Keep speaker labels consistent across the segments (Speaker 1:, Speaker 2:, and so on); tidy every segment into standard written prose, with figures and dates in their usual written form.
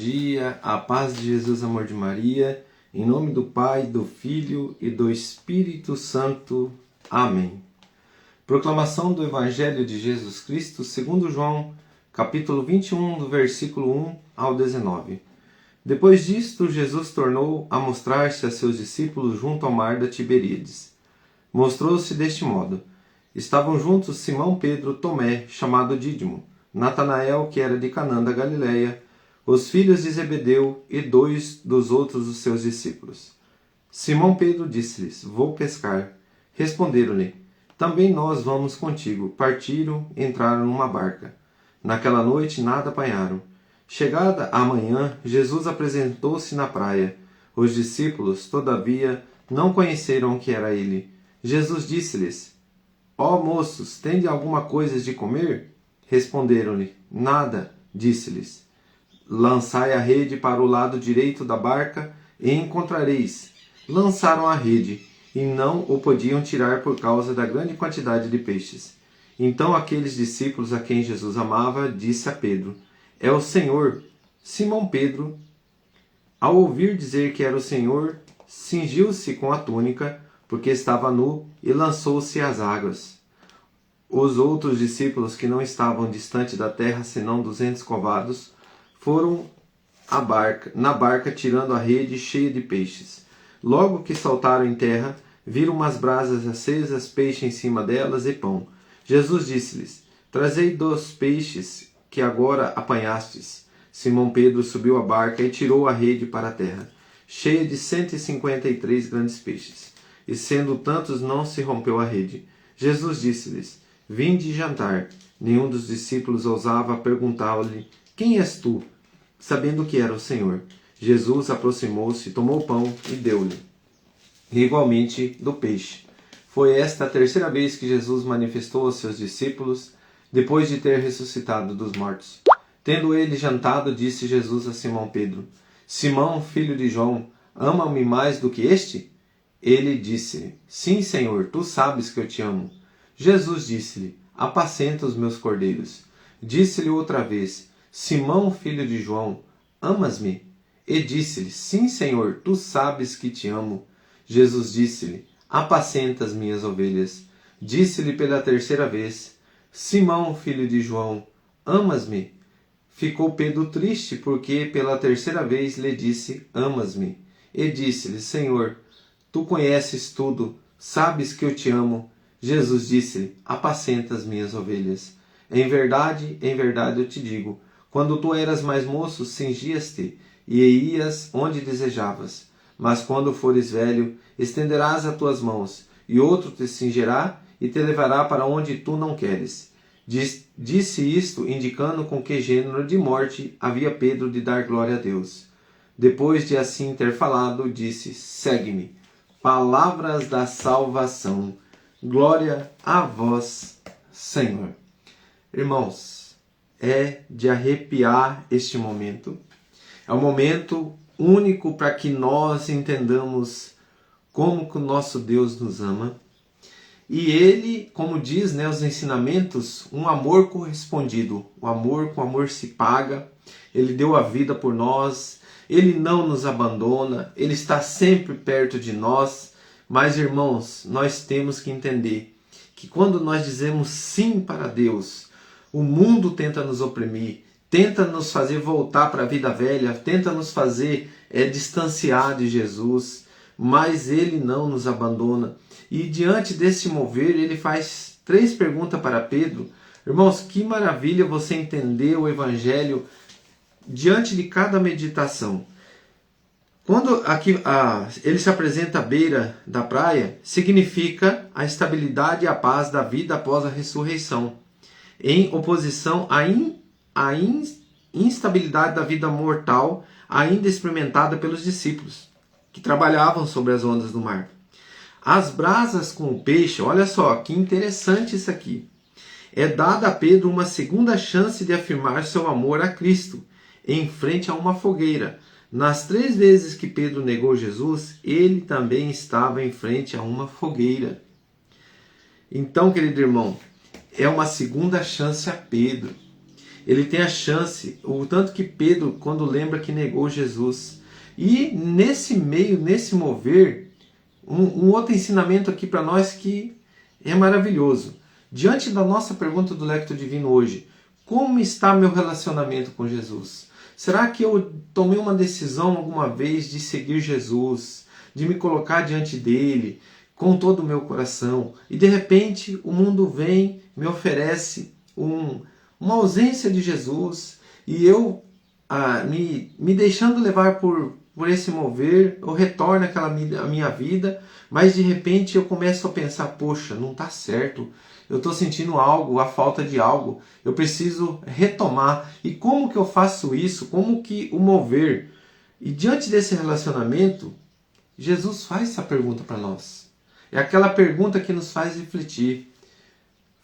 Speaker 1: dia, a paz de Jesus, amor de Maria, em nome do Pai, do Filho e do Espírito Santo. Amém. Proclamação do Evangelho de Jesus Cristo segundo João, capítulo 21, do versículo 1 ao 19. Depois disto, Jesus tornou a mostrar-se a seus discípulos junto ao mar da Tiberíades. Mostrou-se deste modo. Estavam juntos Simão Pedro, Tomé, chamado Dídimo, Natanael, que era de Canaã da Galileia, os filhos de Zebedeu e 2 dos outros dos seus discípulos. Simão Pedro disse-lhes: Vou pescar. Responderam-lhe: Também nós vamos contigo. Partiram, entraram numa barca. Naquela noite nada apanharam. Chegada a manhã, Jesus apresentou-se na praia. Os discípulos, todavia, não conheceram que era ele. Jesus disse-lhes: Ó moços, tende alguma coisa de comer? Responderam-lhe: Nada. Disse-lhes: Lançai a rede para o lado direito da barca e encontrareis. Lançaram a rede e não o podiam tirar por causa da grande quantidade de peixes. Então aqueles discípulos a quem Jesus amava disse a Pedro: É o Senhor. Simão Pedro, ao ouvir dizer que era o Senhor, cingiu-se com a túnica, porque estava nu, e lançou-se às águas. Os outros discípulos, que não estavam distante da terra senão 200 covados, foram na barca tirando a rede cheia de peixes. Logo que saltaram em terra, viram umas brasas acesas, peixe em cima delas e pão. Jesus disse-lhes: Trazei 2 peixes que agora apanhastes. Simão Pedro subiu à barca e tirou a rede para a terra, cheia de 153 grandes peixes. E sendo tantos, não se rompeu a rede. Jesus disse-lhes: Vinde jantar. Nenhum dos discípulos ousava perguntar-lhe: Quem és tu? Sabendo que era o Senhor. Jesus aproximou-se, tomou o pão e deu-lhe, igualmente do peixe. Foi esta a terceira vez que Jesus manifestou aos seus discípulos, depois de ter ressuscitado dos mortos. Tendo ele jantado, disse Jesus a Simão Pedro: Simão, filho de João, ama-me mais do que este? Ele disse: Sim, Senhor, tu sabes que eu te amo. Jesus disse-lhe: Apacenta os meus cordeiros. Disse-lhe outra vez: Simão, filho de João, amas-me? E disse-lhe: Sim, Senhor, tu sabes que te amo. Jesus disse-lhe: Apacenta as minhas ovelhas. Disse-lhe pela terceira vez: Simão, filho de João, amas-me? Ficou Pedro triste, porque pela terceira vez lhe disse: Amas-me? E disse-lhe: Senhor, tu conheces tudo, sabes que eu te amo. Jesus disse-lhe: Apacenta as minhas ovelhas. Em verdade eu te digo, quando tu eras mais moço, cingias-te e ias onde desejavas. Mas quando fores velho, estenderás as tuas mãos, e outro te cingirá e te levará para onde tu não queres. Disse isto, indicando com que gênero de morte havia Pedro de dar glória a Deus. Depois de assim ter falado, disse: Segue-me. Palavras da salvação. Glória a vós, Senhor. Irmãos, é de arrepiar este momento. É um momento único para que nós entendamos como que o nosso Deus nos ama. E ele, como diz, os ensinamentos, um amor correspondido. O amor com amor se paga. Ele deu a vida por nós. Ele não nos abandona. Ele está sempre perto de nós. Mas, irmãos, nós temos que entender que quando nós dizemos sim para Deus, o mundo tenta nos oprimir, tenta nos fazer voltar para a vida velha, tenta nos fazer distanciar de Jesus, mas Ele não nos abandona. E diante desse mover, Ele faz 3 perguntas para Pedro. Irmãos, que maravilha você entender o Evangelho diante de cada meditação. Quando ele se apresenta à beira da praia, significa a estabilidade e a paz da vida após a ressurreição, em oposição à instabilidade da vida mortal ainda experimentada pelos discípulos, que trabalhavam sobre as ondas do mar. As brasas com o peixe, olha só, que interessante isso aqui. É dada a Pedro uma segunda chance de afirmar seu amor a Cristo, em frente a uma fogueira. Nas 3 vezes que Pedro negou Jesus, ele também estava em frente a uma fogueira. Então, querido irmão, é uma segunda chance a Pedro. ele tem a chance, o tanto que Pedro, quando lembra que negou Jesus. E nesse meio, nesse mover, um outro ensinamento aqui para nós que é maravilhoso. Diante da nossa pergunta do Lectio Divino hoje, como está meu relacionamento com Jesus? Será que eu tomei uma decisão alguma vez de seguir Jesus, de me colocar diante dele com todo o meu coração? E de repente o mundo vem, me oferece uma ausência de Jesus e eu, me deixando levar por esse mover, eu retorno àquela minha vida, mas de repente eu começo a pensar, poxa, não está certo, eu estou sentindo algo, a falta de algo, eu preciso retomar. E como que eu faço isso? Como que o mover? E diante desse relacionamento, Jesus faz essa pergunta para nós. É aquela pergunta que nos faz refletir.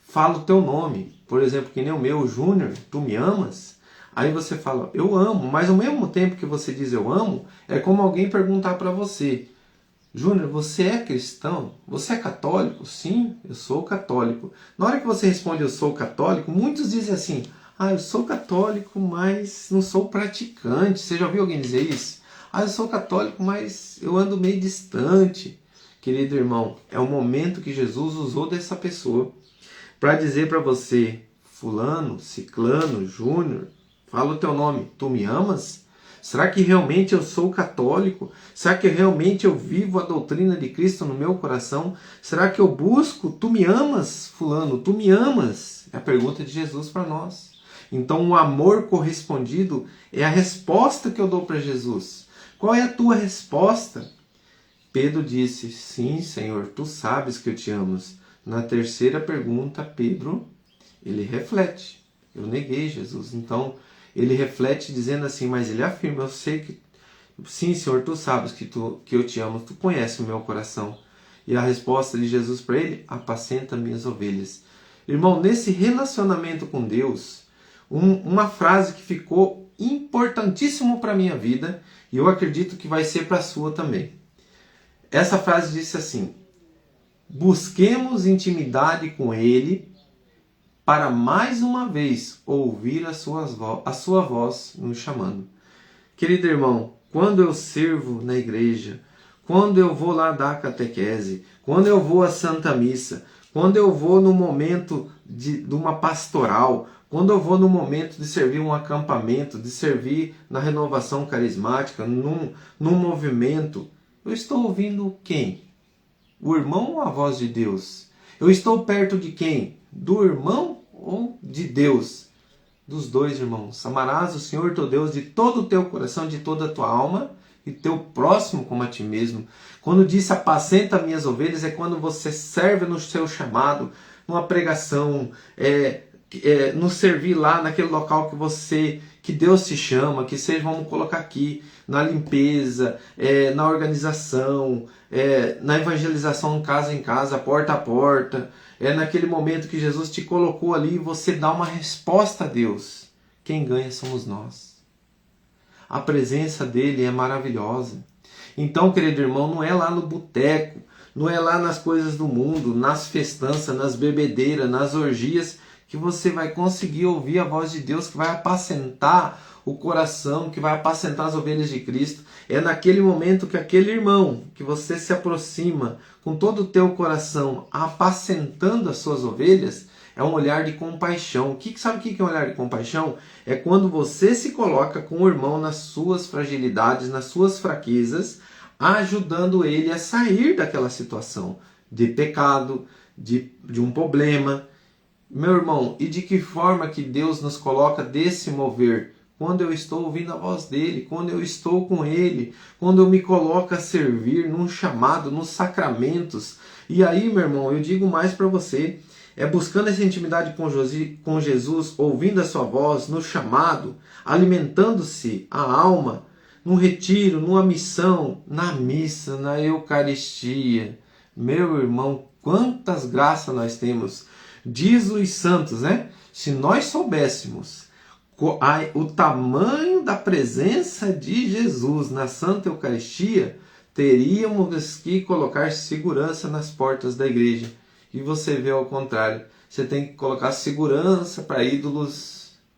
Speaker 1: Fala o teu nome, por exemplo, que nem o meu, Júnior, tu me amas? Aí você fala, eu amo, mas ao mesmo tempo que você diz eu amo, é como alguém perguntar para você, Júnior, você é cristão? Você é católico? Sim, eu sou católico. Na hora que você responde eu sou católico, muitos dizem assim, eu sou católico, mas não sou praticante. Você já ouviu alguém dizer isso? Eu sou católico, mas eu ando meio distante. Querido irmão, é o momento que Jesus usou dessa pessoa para dizer para você, fulano, ciclano, Júnior, fala o teu nome, tu me amas? Será que realmente eu sou católico? Será que realmente eu vivo a doutrina de Cristo no meu coração? Será que eu busco? Tu me amas, fulano? Tu me amas? É a pergunta de Jesus para nós. Então o amor correspondido é a resposta que eu dou para Jesus. Qual é a tua resposta? Pedro disse, sim, Senhor, tu sabes que eu te amo. Na terceira pergunta, Pedro, ele reflete. Eu neguei Jesus. Então, ele reflete dizendo assim, mas ele afirma, eu sei que, sim, Senhor, tu sabes que eu te amo, tu conheces o meu coração. E a resposta de Jesus para ele, apacenta minhas ovelhas. Irmão, nesse relacionamento com Deus, uma frase que ficou importantíssimo para a minha vida, e eu acredito que vai ser para a sua também. Essa frase disse assim, busquemos intimidade com Ele, para mais uma vez ouvir a sua voz nos chamando. Querido irmão, quando eu sirvo na igreja, quando eu vou lá dar catequese, quando eu vou à Santa Missa, quando eu vou no momento de uma pastoral, quando eu vou no momento de servir um acampamento, de servir na renovação carismática, num movimento, eu estou ouvindo quem? O irmão ou a voz de Deus? Eu estou perto de quem? Do irmão ou de Deus? Dos dois, irmãos. Amarás o Senhor teu Deus de todo o teu coração, de toda a tua alma e teu próximo como a ti mesmo. Quando disse apacenta minhas ovelhas, é quando você serve no seu chamado, numa pregação, no servir lá naquele local que Deus te chama, que seja, vamos colocar aqui, na limpeza, na organização, na evangelização casa em casa, porta a porta, naquele momento que Jesus te colocou ali e você dá uma resposta a Deus. Quem ganha somos nós. A presença dele é maravilhosa. Então, querido irmão, não é lá no boteco, não é lá nas coisas do mundo, nas festanças, nas bebedeiras, nas orgias, que você vai conseguir ouvir a voz de Deus, que vai apacentar o coração, que vai apacentar as ovelhas de Cristo. É naquele momento que aquele irmão, que você se aproxima com todo o teu coração, apacentando as suas ovelhas, é um olhar de compaixão. Sabe o que é um olhar de compaixão? É quando você se coloca com o irmão nas suas fragilidades, nas suas fraquezas, ajudando ele a sair daquela situação de pecado, de um problema. Meu irmão, e de que forma que Deus nos coloca desse mover? Quando eu estou ouvindo a voz dele, quando eu estou com ele, quando eu me coloco a servir num chamado, nos sacramentos. E aí, meu irmão, eu digo mais para você, buscando essa intimidade com Jesus, ouvindo a sua voz, no chamado, alimentando-se a alma, num retiro, numa missão, na missa, na Eucaristia. Meu irmão, quantas graças nós temos! Diz os santos, né? Se nós soubéssemos o tamanho da presença de Jesus na Santa Eucaristia, teríamos que colocar segurança nas portas da igreja. E você vê ao contrário, você tem que colocar segurança para ídolos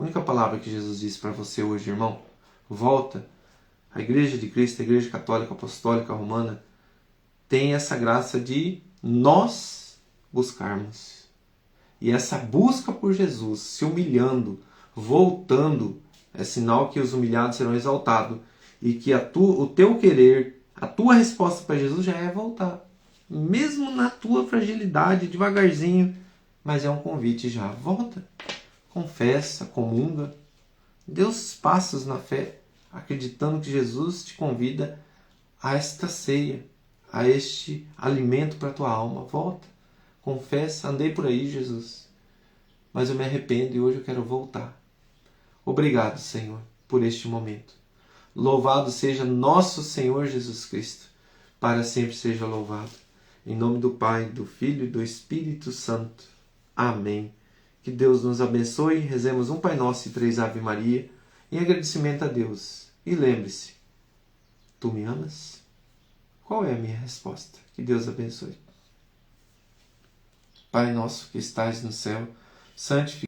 Speaker 1: A única palavra que Jesus disse para você hoje, irmão, volta. A Igreja de Cristo, a Igreja Católica Apostólica Romana, tem essa graça de nós buscarmos. E essa busca por Jesus, se humilhando, voltando, é sinal que os humilhados serão exaltados e que o teu querer, a tua resposta para Jesus já é voltar. Mesmo na tua fragilidade, devagarzinho, mas é um convite já. Volta, confessa, comunga, dê os passos na fé, acreditando que Jesus te convida a esta ceia, a este alimento para a tua alma. Volta, confessa, andei por aí, Jesus, mas eu me arrependo e hoje eu quero voltar. Obrigado, Senhor, por este momento. Louvado seja nosso Senhor Jesus Cristo, para sempre seja louvado. Em nome do Pai, do Filho e do Espírito Santo. Amém. Que Deus nos abençoe. Rezemos um Pai Nosso e 3 Ave Maria em agradecimento a Deus. E lembre-se, tu me amas? Qual é a minha resposta? Que Deus abençoe. Pai nosso que estais no céu, santificado